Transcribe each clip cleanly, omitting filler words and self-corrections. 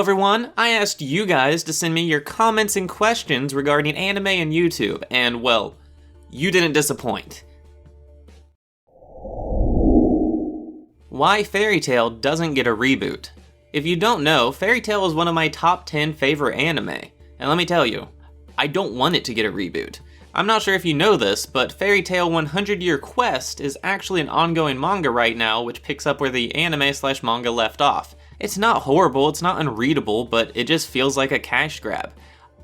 everyone, I asked you guys to send me your comments and questions regarding anime and YouTube, and well, you didn't disappoint. Why Fairy Tail doesn't get a reboot? If you don't know, Fairy Tail is one of my top 10 favorite anime, and let me tell you, I don't want it to get a reboot. I'm not sure if you know this, but Fairy Tail 100 Year Quest is actually an ongoing manga right now which picks up where the anime/manga left off. It's not horrible, it's not unreadable, but it just feels like a cash grab.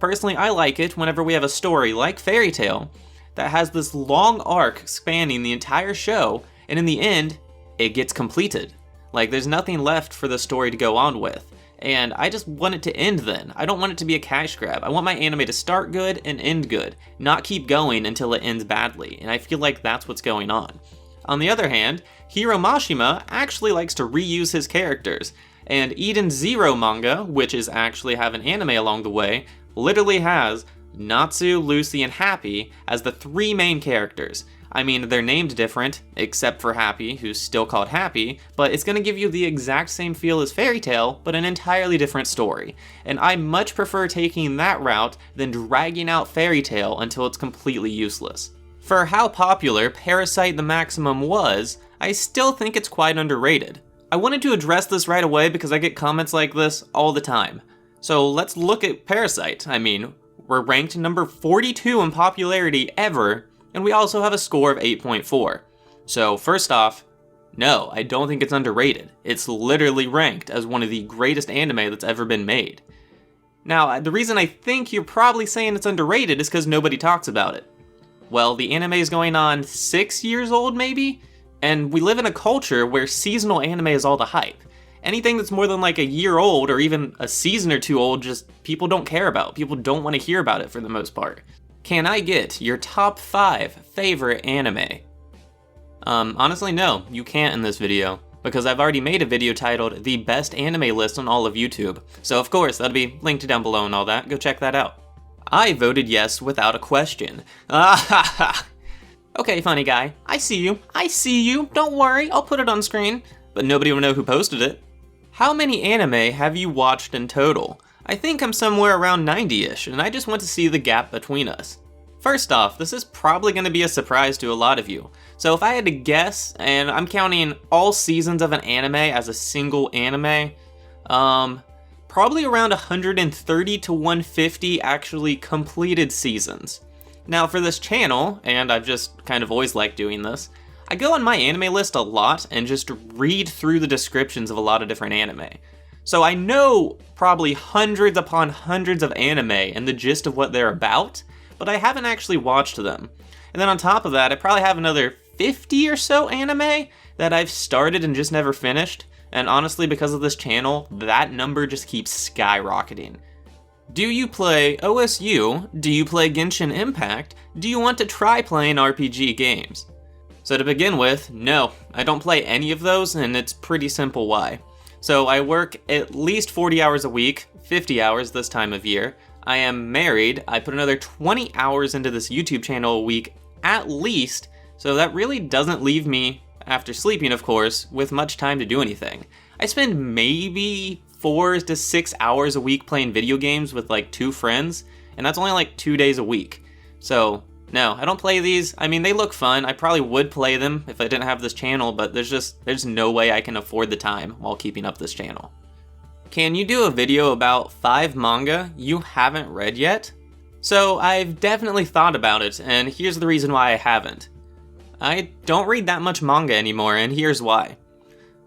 Personally, I like it whenever we have a story like Fairy Tail that has this long arc spanning the entire show, and in the end, it gets completed. Like, there's nothing left for the story to go on with. And I just want it to end then. I don't want it to be a cash grab. I want my anime to start good and end good, not keep going until it ends badly, and I feel like that's what's going on. On the other hand, Hiro Mashima actually likes to reuse his characters, and Eden Zero manga, which is actually have an anime along the way, literally has Natsu, Lucy, and Happy as the three main characters. I mean, they're named different, except for Happy, who's still called Happy, but it's gonna give you the exact same feel as Fairy Tail, but an entirely different story. And I much prefer taking that route than dragging out Fairy Tail until it's completely useless. For how popular Parasite the Maximum was, I still think it's quite underrated. I wanted to address this right away because I get comments like this all the time. So let's look at Parasite. I mean, we're ranked number 42 in popularity ever, and we also have a score of 8.4. So first off, no, I don't think it's underrated. It's literally ranked as one of the greatest anime that's ever been made. Now, the reason I think you're probably saying it's underrated is because nobody talks about it. Well, the anime is going on 6 years old maybe? And we live in a culture where seasonal anime is all the hype. Anything that's more than like a year old or even a season or two old, just people don't care about. People don't want to hear about it for the most part. Can I get your top 5 favorite anime? Honestly, no, you can't in this video, because I've already made a video titled The Best Anime List on all of YouTube. So of course, that'll be linked down below and all that, go check that out. I voted yes without a question. Ah ha ha! Okay, funny guy, I see you, don't worry, I'll put it on screen. But nobody will know who posted it. How many anime have you watched in total? I think I'm somewhere around 90-ish, and I just want to see the gap between us. First off, this is probably going to be a surprise to a lot of you. So if I had to guess, and I'm counting all seasons of an anime as a single anime, probably around 130 to 150 actually completed seasons. Now for this channel, and I've just kind of always liked doing this, I go on my anime list a lot and just read through the descriptions of a lot of different anime. So I know probably hundreds upon hundreds of anime and the gist of what they're about, but I haven't actually watched them. And then on top of that, I probably have another 50 or so anime that I've started and just never finished, and honestly because of this channel, that number just keeps skyrocketing. Do you play OSU? Do you play Genshin Impact? Do you want to try playing RPG games? So to begin with, no, I don't play any of those, and it's pretty simple why. So I work at least 40 hours a week, 50 hours this time of year. I am married, I put another 20 hours into this YouTube channel a week at least, so that really doesn't leave me, after sleeping of course, with much time to do anything. I spend maybe 4 to 6 hours a week playing video games with like 2 friends, and that's only like 2 days a week. So no, I don't play these. I mean, they look fun. I probably would play them if I didn't have this channel, but there's no way I can afford the time while keeping up this channel. Can you do a video about 5 manga you haven't read yet? So I've definitely thought about it, and here's the reason why I haven't. I don't read that much manga anymore, and here's why.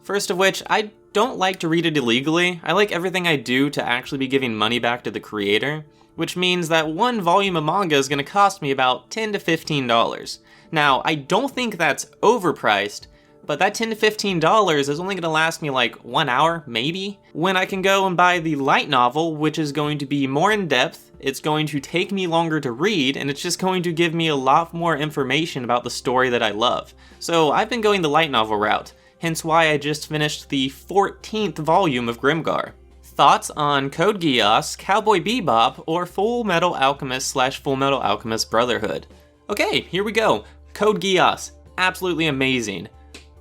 First of which, I don't like to read it illegally. I like everything I do to actually be giving money back to the creator, which means that one volume of manga is going to cost me about $10 to $15. Now, I don't think that's overpriced, but that $10 to $15 is only going to last me like 1 hour, maybe, when I can go and buy the light novel, which is going to be more in-depth, it's going to take me longer to read, and it's just going to give me a lot more information about the story that I love. So I've been going the light novel route, hence why I just finished the 14th volume of Grimgar. Thoughts on Code Geass, Cowboy Bebop, or Full Metal Alchemist / Full Metal Alchemist Brotherhood? Okay, here we go. Code Geass, absolutely amazing.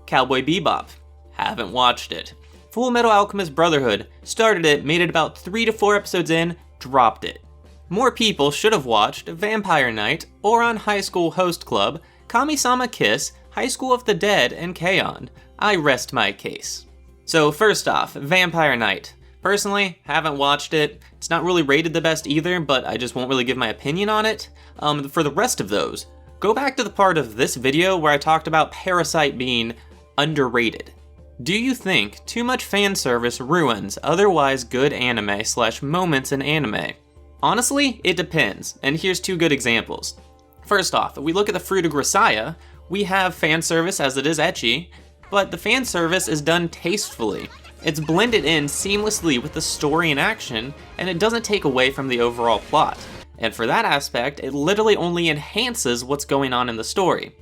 Cowboy Bebop, haven't watched it. Full Metal Alchemist Brotherhood, started it, made it about 3 to 4 episodes in, dropped it. More people should have watched Vampire Knight, Ouran High School Host Club, Kami-sama Kiss, High School of the Dead, and K-On! I rest my case. So first off, Vampire Knight. Personally, haven't watched it. It's not really rated the best either, but I just won't really give my opinion on it. For the rest of those, go back to the part of this video where I talked about Parasite being underrated. Do you think too much fan service ruins otherwise good anime / moments in anime? Honestly, it depends, and here's 2 good examples. First off, if we look at the Fruit of Grisaya, we have fan service as it is ecchi, but the fan service is done tastefully. It's blended in seamlessly with the story and action, and it doesn't take away from the overall plot. And for that aspect, it literally only enhances what's going on in the story.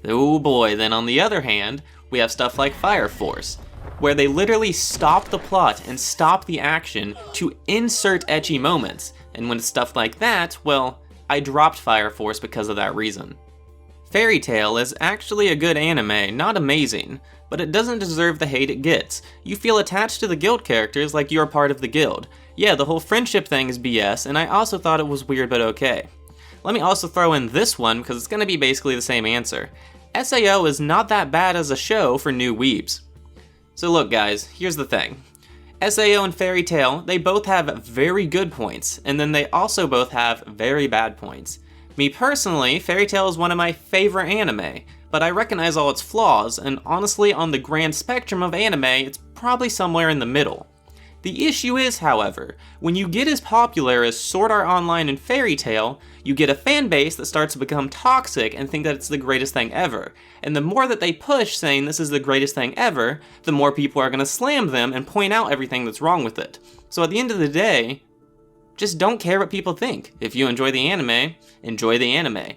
Oh boy, then on the other hand, we have stuff like Fire Force, where they literally stop the plot and stop the action to insert ecchi moments, and when it's stuff like that, well, I dropped Fire Force because of that reason. Fairy Tail is actually a good anime, not amazing, but it doesn't deserve the hate it gets. You feel attached to the guild characters like you're part of the guild. Yeah, the whole friendship thing is BS, and I also thought it was weird but okay. Let me also throw in this one because it's going to be basically the same answer. SAO is not that bad as a show for new weebs. So look guys, here's the thing. SAO and Fairy Tail, they both have very good points, and then they also both have very bad points. Me personally, Fairy Tail is one of my favorite anime, but I recognize all its flaws, and honestly on the grand spectrum of anime, it's probably somewhere in the middle. The issue is, however, when you get as popular as Sword Art Online and Fairy Tail, you get a fan base that starts to become toxic and think that it's the greatest thing ever. And the more that they push saying this is the greatest thing ever, the more people are going to slam them and point out everything that's wrong with it. So at the end of the day, just don't care what people think. If you enjoy the anime, enjoy the anime.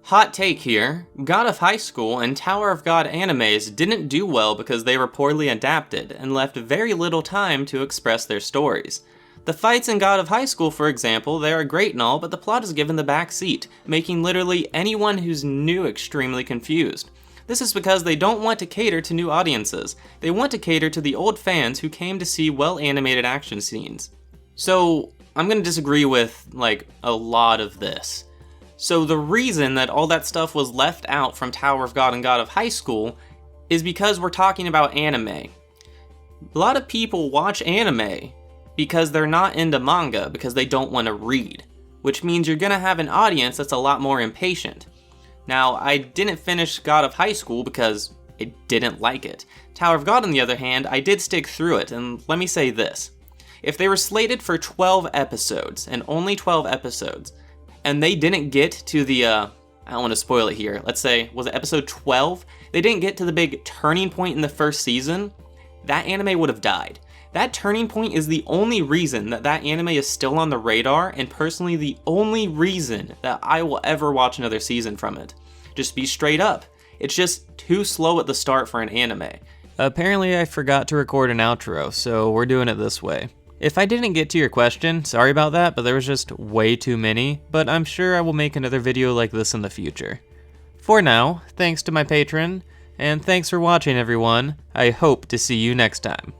Hot take here, God of High School and Tower of God animes didn't do well because they were poorly adapted and left very little time to express their stories. The fights in God of High School, for example, they are great and all, but the plot is given the back seat, making literally anyone who's new extremely confused. This is because they don't want to cater to new audiences. They want to cater to the old fans who came to see well-animated action scenes. So, I'm gonna disagree with, a lot of this. So the reason that all that stuff was left out from Tower of God and God of High School is because we're talking about anime. A lot of people watch anime because they're not into manga, because they don't want to read, which means you're gonna have an audience that's a lot more impatient. Now, I didn't finish God of High School because I didn't like it. Tower of God, on the other hand, I did stick through it, and let me say this. If they were slated for 12 episodes, and only 12 episodes, and they didn't get to the, I don't want to spoil it here, let's say, was it episode 12? They didn't get to the big turning point in the first season, that anime would have died. That turning point is the only reason that anime is still on the radar, and personally the only reason that I will ever watch another season from it. Just be straight up. It's just too slow at the start for an anime. Apparently I forgot to record an outro, so we're doing it this way. If I didn't get to your question, sorry about that, but there was just way too many, but I'm sure I will make another video like this in the future. For now, thanks to my patron, and thanks for watching everyone. I hope to see you next time.